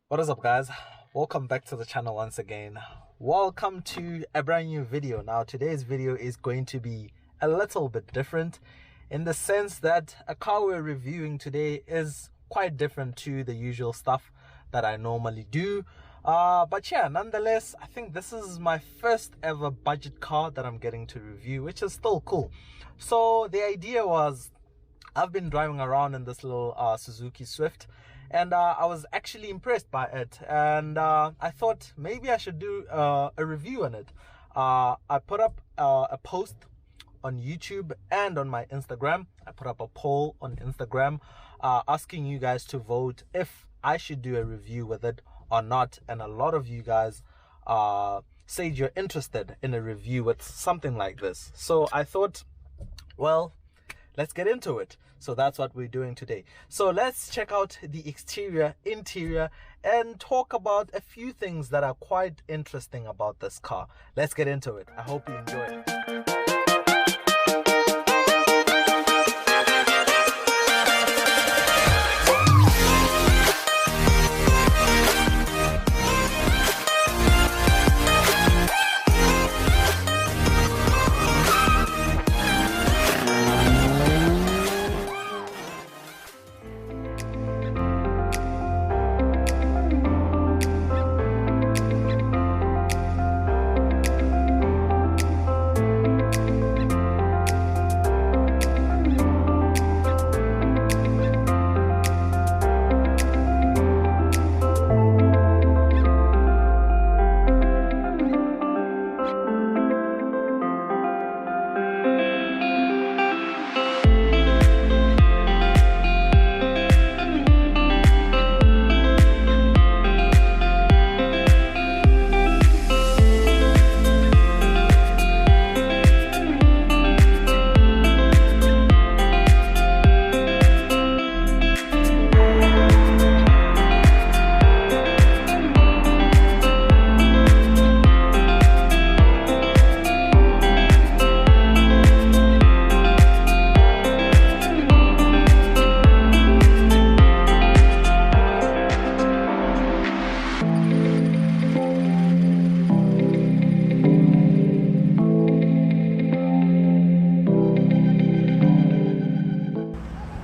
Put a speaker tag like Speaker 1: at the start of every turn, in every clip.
Speaker 1: What is up, guys? Welcome back to the channel once again. Welcome to a brand new video. Now today's video is going to be a little bit different in the sense that a car we're reviewing today is quite different to the usual stuff that I normally do. But yeah, nonetheless, I think this is my first ever budget car that I'm getting to review, which is still cool. So the idea was, I've been driving around in this little Suzuki Swift, and I was actually impressed by it, and I thought maybe I should do a review on it. I put up a post on YouTube and on my Instagram. I put up a poll on Instagram asking you guys to vote if I should do a review with it or not, and a lot of you guys said you're interested in a review with something like this. So I thought, well, let's get into it. So that's what we're doing today. So let's check out the exterior, interior, and talk about a few things that are quite interesting about this car. Let's get into it. I hope you enjoy it.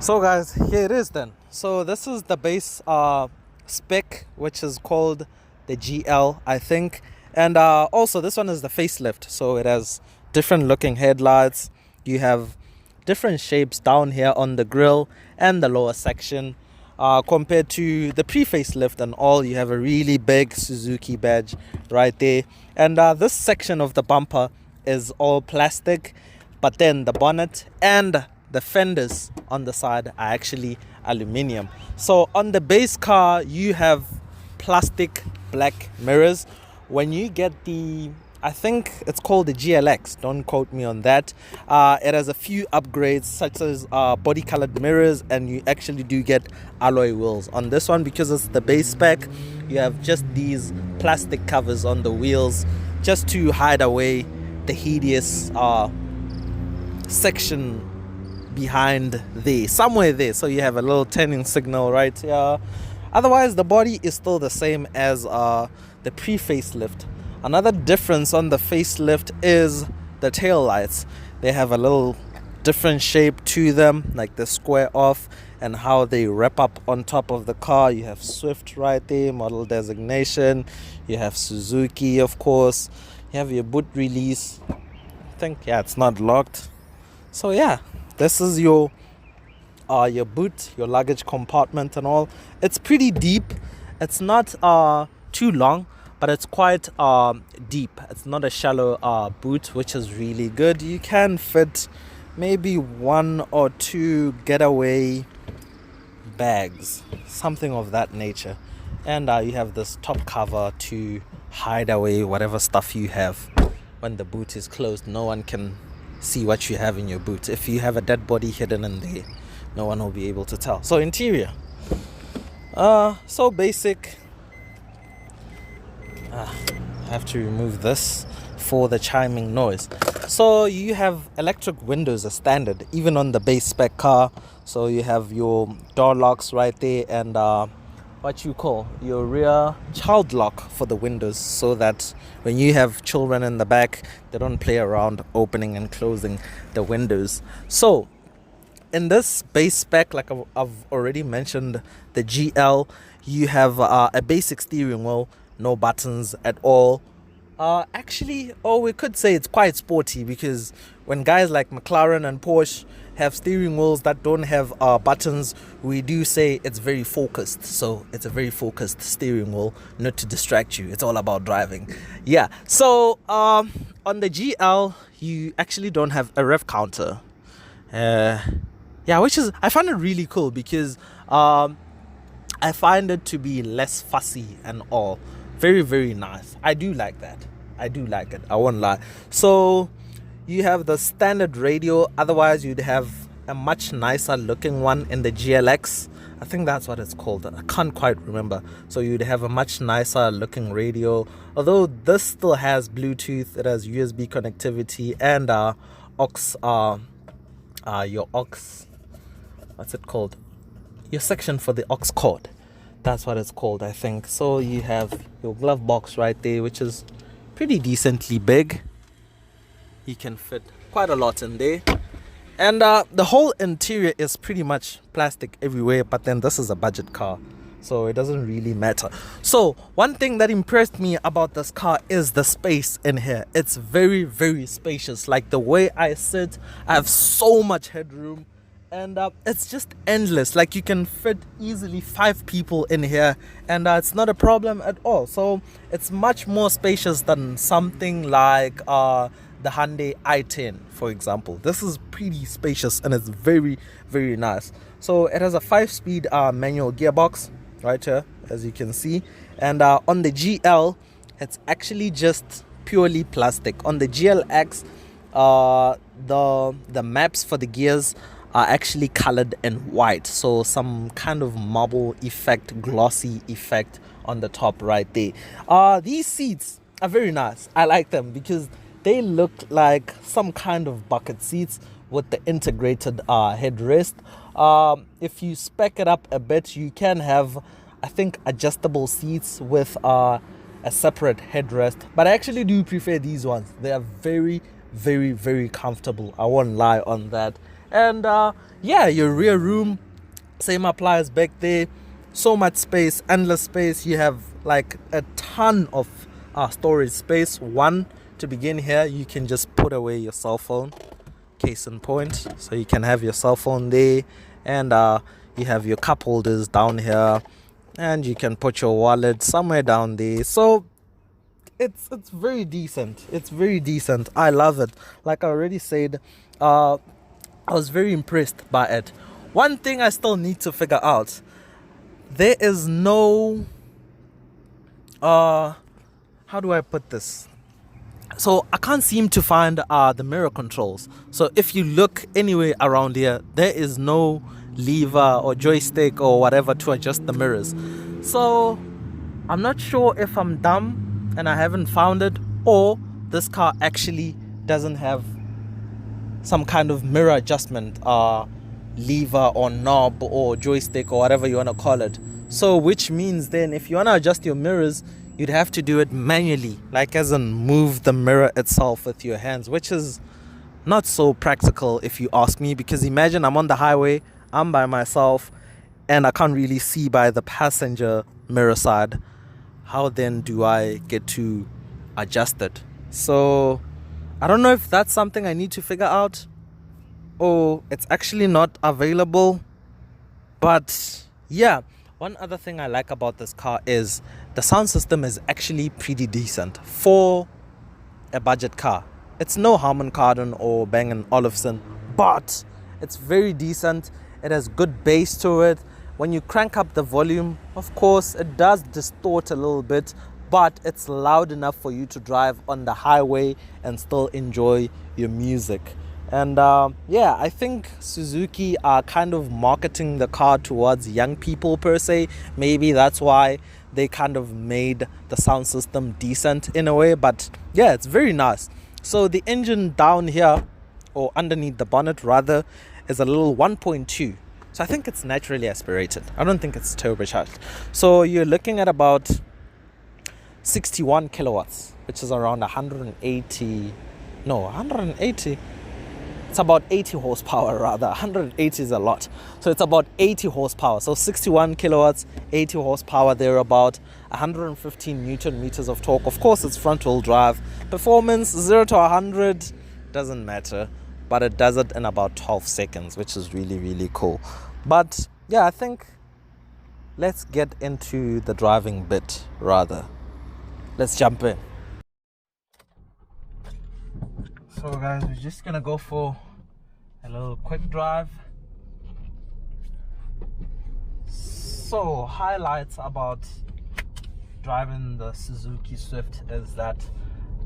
Speaker 1: So guys, here it is then. So this is the base spec, which is called the GL, I think. And also this one is the facelift. So it has different looking headlights. You have different shapes down here on the grille and the lower section. Compared to the pre-facelift and all, you have a really big Suzuki badge right there. And this section of the bumper is all plastic, but then the bonnet and the fenders on the side are actually aluminium. So on the base car, you have plastic black mirrors. When you get the, I think it's called the GLX, don't quote me on that, it has a few upgrades such as body colored mirrors, and you actually do get alloy wheels. On this one, because it's the base spec, you have just these plastic covers on the wheels just to hide away the hideous section behind there, somewhere there. So you have a little turning signal right here. Otherwise the body is still the same as the pre-facelift. Another difference on the facelift is the tail lights. They have a little different shape to them, like the square off, and how they wrap up on top of the car. You have Swift right there, model designation. You have Suzuki, of course. You have your boot release. I think, yeah, it's not locked. So yeah, this is your boot, your luggage compartment and all. It's pretty deep. It's not too long, but it's quite deep. It's not a shallow boot, which is really good. You can fit maybe 1 or 2 getaway bags, something of that nature. And you have this top cover to hide away whatever stuff you have. When the boot is closed, no one can see what you have in your boot. If you have a dead body hidden in there, no one will be able to tell. So interior, so basic. I have to remove this for the chiming noise. So you have electric windows as standard, even on the base spec car. So you have your door locks right there, and what you call your rear child lock for the windows, so that when you have children in the back, they don't play around opening and closing the windows. So in this base spec, like I've already mentioned, the GL, you have a basic steering wheel, no buttons at all. Actually, or we could say it's quite sporty, because when guys like McLaren and Porsche have steering wheels that don't have buttons, we do say it's very focused. So it's a very focused steering wheel, not to distract you. It's all about driving. Yeah. So on the GL, you actually don't have a rev counter. Yeah, which is, I find it really cool, because I find it to be less fussy and all. Very, very nice. I do like that. I do like it. I won't lie. So you have the standard radio. Otherwise, you'd have a much nicer looking one in the GLX. I think that's what it's called. I can't quite remember. So you'd have a much nicer looking radio. Although this still has Bluetooth, it has USB connectivity and your aux. What's it called? Your section for the aux cord. That's what it's called, I think. So you have your glove box right there, which is pretty decently big. You can fit quite a lot in there. And the whole interior is pretty much plastic everywhere, but then this is a budget car, so it doesn't really matter. So one thing that impressed me about this car is the space in here. It's very, very spacious. Like the way I sit, I have so much headroom. And it's just endless. Like you can fit easily 5 people in here, and it's not a problem at all. So it's much more spacious than something like the Hyundai i10, for example. This is pretty spacious and it's very, very nice. So it has a 5-speed manual gearbox right here, as you can see. And on the GL, it's actually just purely plastic. On the GLX, the maps for the gears are actually colored in white, so some kind of marble effect, glossy effect on the top right there. These seats are very nice. I like them because they look like some kind of bucket seats with the integrated headrest. If you spec it up a bit, you can have, I think, adjustable seats with a separate headrest, but I actually do prefer these ones. They are very, very, very comfortable. I won't lie on that. And yeah, your rear room, same applies back there. So much space, endless space. You have like a ton of storage space. One, to begin here, you can just put away your cell phone, case in point. So you can have your cell phone there, and you have your cup holders down here, and you can put your wallet somewhere down there. So it's very decent. It's very decent. I love it. Like I already said, I was very impressed by it. One thing I still need to figure out, there is no how do I put this? So I can't seem to find the mirror controls. So if you look anywhere around here, there is no lever or joystick or whatever to adjust the mirrors. So I'm not sure if I'm dumb and I haven't found it, or this car actually doesn't have some kind of mirror adjustment lever or knob or joystick or whatever you want to call it. So which means then if you want to adjust your mirrors, you'd have to do it manually, like as in move the mirror itself with your hands, which is not so practical if you ask me, because imagine I'm on the highway, I'm by myself, and I can't really see by the passenger mirror side. How then do I get to adjust it? So I don't know if that's something I need to figure out, or it's actually not available. But yeah, one other thing I like about this car is the sound system is actually pretty decent for a budget car. It's no Harman Kardon or Bang & Olufsen, but it's very decent. It has good bass to it. When you crank up the volume, of course, it does distort a little bit, but it's loud enough for you to drive on the highway and still enjoy your music. And yeah, I think Suzuki are kind of marketing the car towards young people per se. Maybe that's why they kind of made the sound system decent in a way. But yeah, it's very nice. So the engine down here, or underneath the bonnet rather, is a little 1.2 So I think it's naturally aspirated. I don't think it's turbocharged. So you're looking at about 61 kilowatts, which is around 180. No, 180. It's about 80 horsepower rather. 180 is a lot. So it's about 80 horsepower. So 61 kilowatts, 80 horsepower, they're about 115 Newton meters of torque. Of course, it's front wheel drive. Performance 0 to 100 doesn't matter, but it does it in about 12 seconds, which is really, really cool. But yeah, I think let's get into the driving bit rather. Let's jump in. So guys, we're just gonna go for a little quick drive. So highlights about driving the Suzuki Swift is that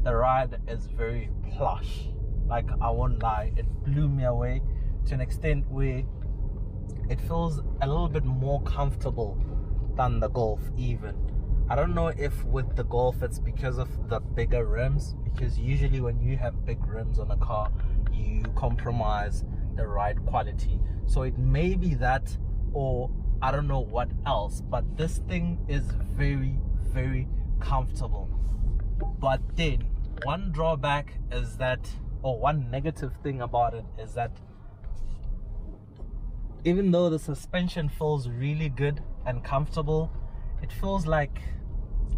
Speaker 1: the ride is very plush. Like, I won't lie, it blew me away to an extent where it feels a little bit more comfortable than the Golf even. I don't know if with the Golf it's because of the bigger rims, because usually when you have big rims on a car, you compromise the ride quality. So it may be that, or I don't know what else, but this thing is very, very comfortable. But then one drawback is that, or one negative thing about it is that even though the suspension feels really good and comfortable, it feels like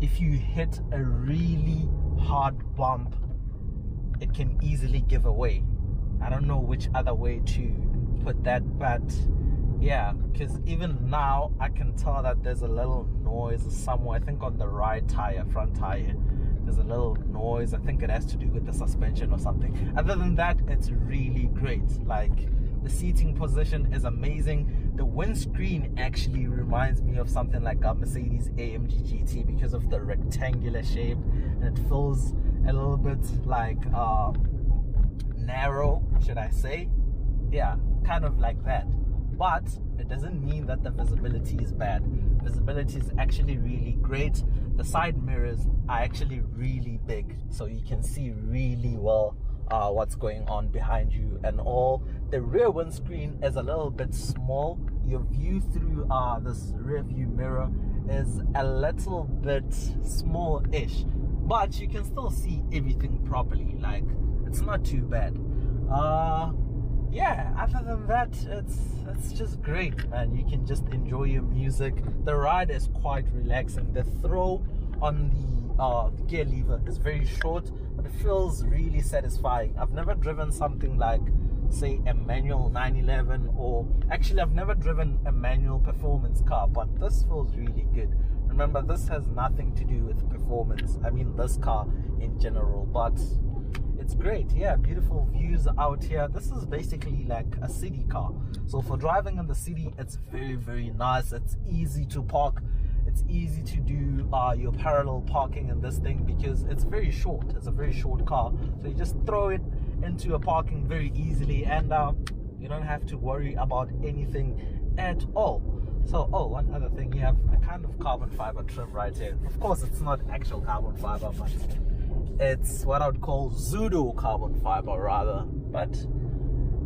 Speaker 1: if you hit a really hard bump, it can easily give away. I don't know which other way to put that, but yeah, because even now I can tell that there's a little noise somewhere. I think on the right tire, front tire, there's a little noise. I think it has to do with the suspension or something. Other than that, it's really great. Like, the seating position is amazing. The windscreen actually reminds me of something like a Mercedes AMG GT because of the rectangular shape, and it feels a little bit like narrow, should I say? Yeah, kind of like that. But it doesn't mean that the visibility is bad. Visibility is actually really great. The side mirrors are actually really big, so you can see really well what's going on behind you and all. The rear windscreen is a little bit small. Your view through this rear view mirror is a little bit small-ish, but you can still see everything properly. Like, it's not too bad. Yeah, other than that, it's just great, man. You can just enjoy your music. The ride is quite relaxing. The throw on the gear lever is very short, but it feels really satisfying. I've never driven something like, say, a manual 911, or actually I've never driven a manual performance car, but this feels really good. Remember, this has nothing to do with performance, I mean this car in general, but it's great. Yeah, beautiful views out here. This is basically like a city car, so for driving in the city, it's very, very nice. It's easy to park. It's easy to do your parallel parking in this thing because it's very short. It's a very short car, so you just throw it into a parking very easily, and you don't have to worry about anything at all. So, oh, one other thing, you have a kind of carbon fiber trim right here. Of course, it's not actual carbon fiber, but it's what I would call pseudo carbon fiber rather. But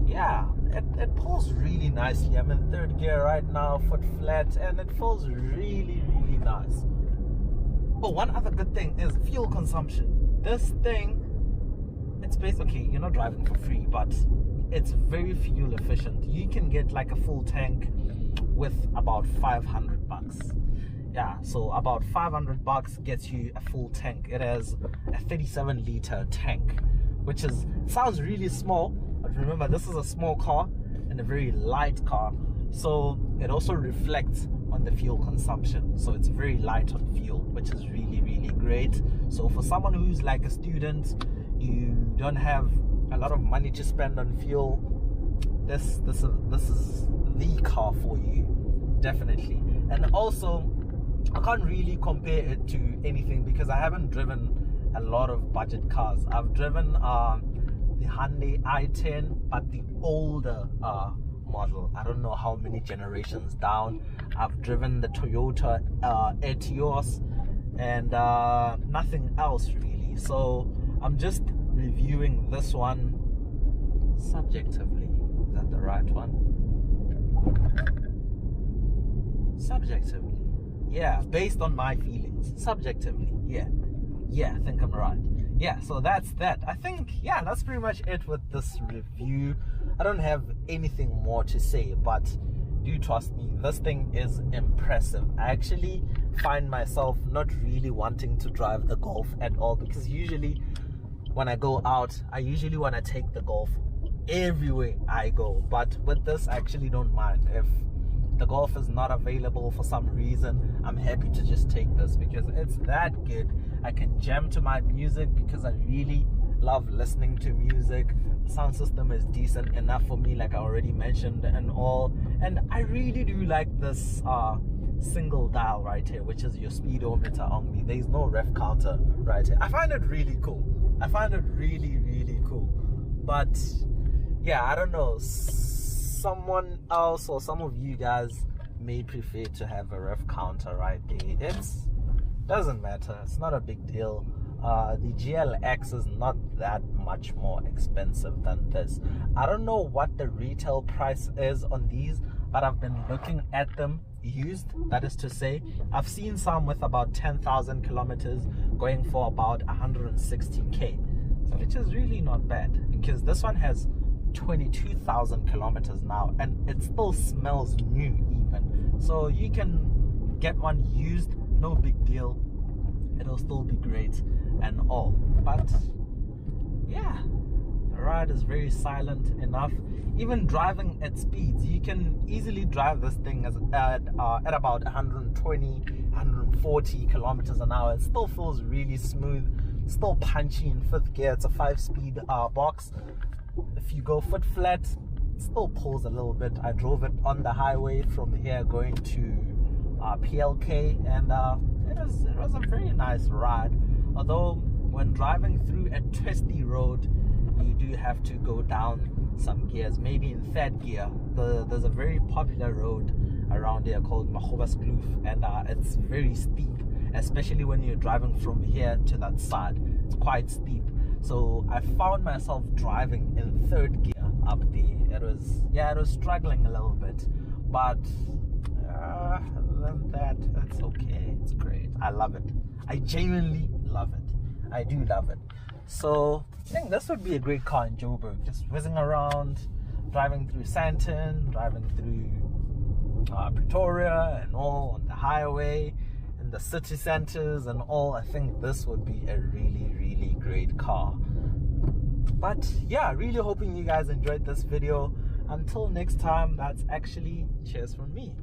Speaker 1: yeah, it pulls really nicely. I'm in third gear right now, foot flat, and it feels really, really nice. Oh, one other good thing is fuel consumption. This thing, it's basically, okay, you're not driving for free, but it's very fuel efficient. You can get like a full tank with about 500 bucks. Yeah, so about 500 bucks gets you a full tank. It has a 37 liter tank, which sounds really small, but remember, this is a small car and a very light car, so it also reflects on the fuel consumption. So it's very light on fuel, which is really, really great. So for someone who's like a student, you don't have a lot of money to spend on fuel, this is the car for you, definitely. And also, I can't really compare it to anything because I haven't driven a lot of budget cars. I've driven the Hyundai i10, but the older model. I don't know how many generations down. I've driven the Toyota Etios and nothing else really. So I'm just reviewing this one subjectively. Is that the right one? Subjectively, yeah, based on my feelings. Subjectively, yeah, I think I'm right. Yeah, so that's that. I think, yeah, that's pretty much it with this review. I don't have anything more to say, but do trust me, this thing is impressive. I actually find myself not really wanting to drive the Golf at all, because usually when I go out, I usually want to take the Golf everywhere I go. But with this, I actually don't mind. If the Golf is not available for some reason, I'm happy to just take this because it's that good. I can jam to my music because I really love listening to music. The sound system is decent enough for me, like I already mentioned, and all. And I really do like this single dial right here, which is your speedometer only. There's no ref counter right here. I find it really cool. I find it really, really cool. But yeah, I don't know, someone else or some of you guys may prefer to have a ref counter right there. It doesn't matter, it's not a big deal. The GLX is not that much more expensive than this. I don't know what the retail price is on these, but I've been looking at them used. That is to say, I've seen some with about 10,000 kilometers going for about 160k, so which is really not bad, because this one has 22,000 kilometers now and it still smells new even. So you can get one used, no big deal, it'll still be great and all. But yeah, the ride is very silent enough. Even driving at speeds, you can easily drive this thing at about 120, 140 kilometers an hour. It still feels really smooth, still punchy in fifth gear. It's a 5-speed box. If you go foot flat, it still pulls a little bit. I drove it on the highway from here going to PLK, and it was a very nice ride. Although when driving through a twisty road, you do have to go down some gears, maybe in third gear. There's a very popular road around here called Kloof, and it's very steep, especially when you're driving from here to that side. It's quite steep. So I found myself driving in third gear up there. It was struggling a little bit, but other than that, it's okay. It's great. I love it. I genuinely love it. I do love it. So I think this would be a great car in Joburg, just whizzing around, driving through Sandton, driving through Pretoria and all on the highway, in the city centers and all. I think this would be a really, really great car. But yeah, really hoping you guys enjoyed this video. Until next time, that's actually cheers from me.